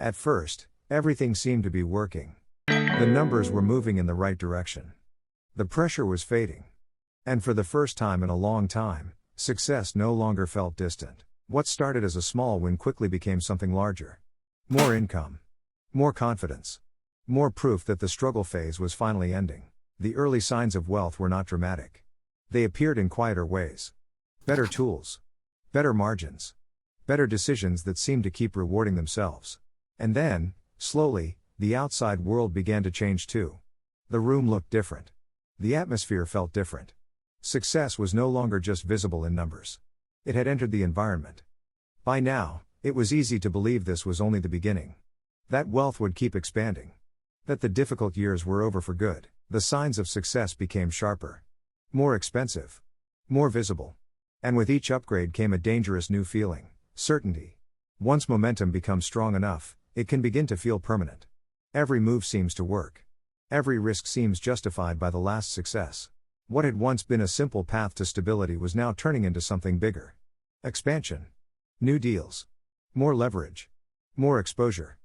At first, everything seemed to be working. The numbers were moving in the right direction. The pressure was fading. And for the first time in a long time, success no longer felt distant. What started as a small win quickly became something larger. More income. More confidence. More proof that the struggle phase was finally ending. The early signs of wealth were not dramatic. They appeared in quieter ways. Better tools. Better margins. Better decisions that seemed to keep rewarding themselves. And then, slowly, the outside world began to change too. The room looked different. The atmosphere felt different. Success was no longer just visible in numbers. It had entered the environment. By now, it was easy to believe this was only the beginning. That wealth would keep expanding. That the difficult years were over for good. The signs of success became sharper. More expensive. More visible. And with each upgrade came a dangerous new feeling: certainty. Once momentum becomes strong enough, it can begin to feel permanent. Every move seems to work. Every risk seems justified by the last success. What had once been a simple path to stability was now turning into something bigger. Expansion. New deals. More leverage. More exposure.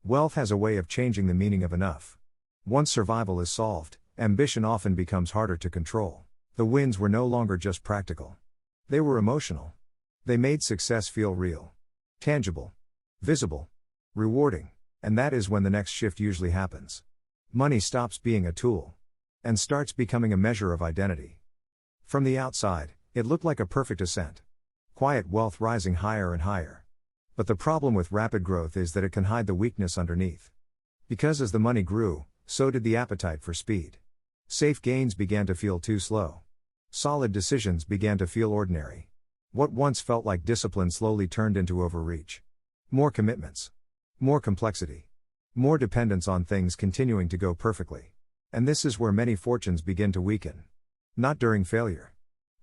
Wealth has a way of changing the meaning of enough. Once survival is solved, ambition often becomes harder to control. The wins were no longer just practical. They were emotional. They made success feel real. Tangible. Visible. Rewarding. And that is when the next shift usually happens. Money stops being a tool. And starts becoming a measure of identity. From the outside, it looked like a perfect ascent. Quiet wealth rising higher and higher. But the problem with rapid growth is that it can hide the weakness underneath. Because as the money grew, so did the appetite for speed. Safe gains began to feel too slow. Solid decisions began to feel ordinary. What once felt like discipline slowly turned into overreach. More commitments. More complexity. More dependence on things continuing to go perfectly. And this is where many fortunes begin to weaken. Not during failure.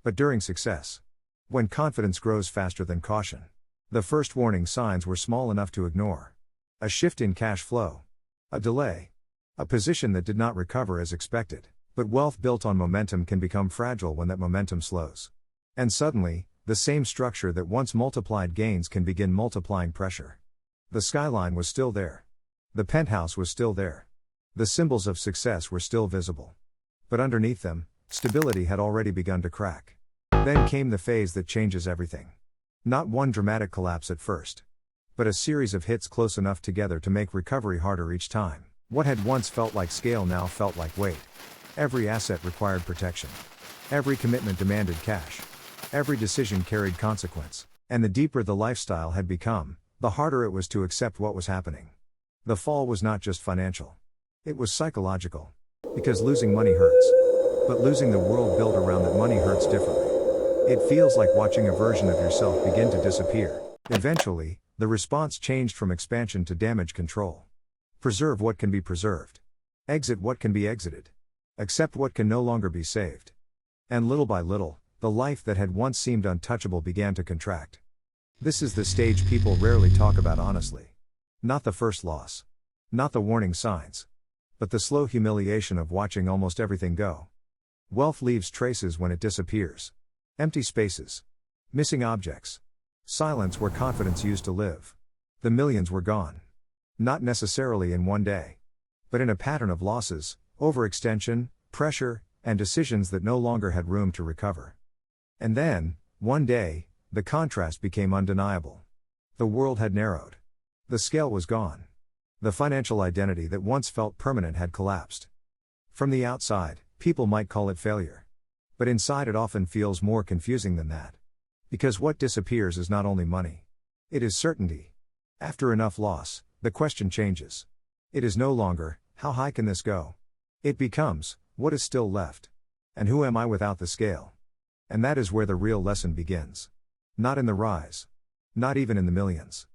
But during success. When confidence grows faster than caution. The first warning signs were small enough to ignore. A shift in cash flow. A delay. A position that did not recover as expected. But wealth built on momentum can become fragile when that momentum slows. And suddenly, the same structure that once multiplied gains can begin multiplying pressure. The skyline was still there. The penthouse was still there. The symbols of success were still visible. But underneath them, stability had already begun to crack. Then came the phase that changes everything. Not one dramatic collapse at first. But a series of hits close enough together to make recovery harder each time. What had once felt like scale now felt like weight. Every asset required protection. Every commitment demanded cash. Every decision carried consequence. And the deeper the lifestyle had become, the harder it was to accept what was happening. The fall was not just financial. It was psychological. Because losing money hurts. But losing the world built around that money hurts differently. It feels like watching a version of yourself begin to disappear. Eventually, the response changed from expansion to damage control. Preserve what can be preserved. Exit what can be exited. Accept what can no longer be saved. And little by little, the life that had once seemed untouchable began to contract. This is the stage people rarely talk about honestly. Not the first loss. Not the warning signs. But the slow humiliation of watching almost everything go. Wealth leaves traces when it disappears. Empty spaces. Missing objects. Silence where confidence used to live. The millions were gone. Not necessarily in one day. But in a pattern of losses, overextension, pressure, and decisions that no longer had room to recover. And then, one day, the contrast became undeniable. The world had narrowed. The scale was gone. The financial identity that once felt permanent had collapsed. From the outside, people might call it failure. But inside it often feels more confusing than that. Because what disappears is not only money. It is certainty. After enough loss, the question changes. It is no longer, how high can this go? It becomes, what is still left? And who am I without the scale? And that is where the real lesson begins. Not in the rise. Not even in the millions.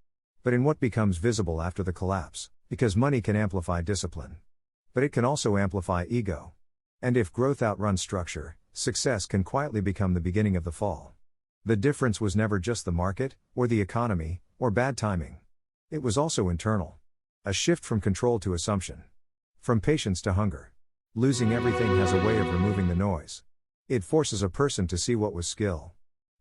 But in what becomes visible after the collapse. Because money can amplify discipline. But it can also amplify ego. And if growth outruns structure, success can quietly become the beginning of the fall. The difference was never just the market, or the economy, or bad timing. It was also internal. A shift from control to assumption. From patience to hunger. Losing everything has a way of removing the noise. It forces a person to see what was skill.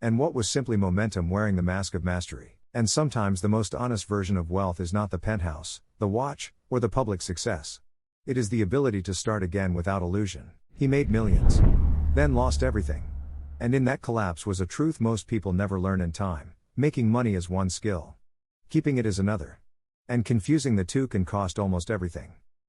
And what was simply momentum wearing the mask of mastery. And sometimes the most honest version of wealth is not the penthouse, the watch, or the public success. It is the ability to start again without illusion. He made millions. Then lost everything. And in that collapse was a truth most people never learn in time: making money is one skill, keeping it is another. And confusing the two can cost almost everything.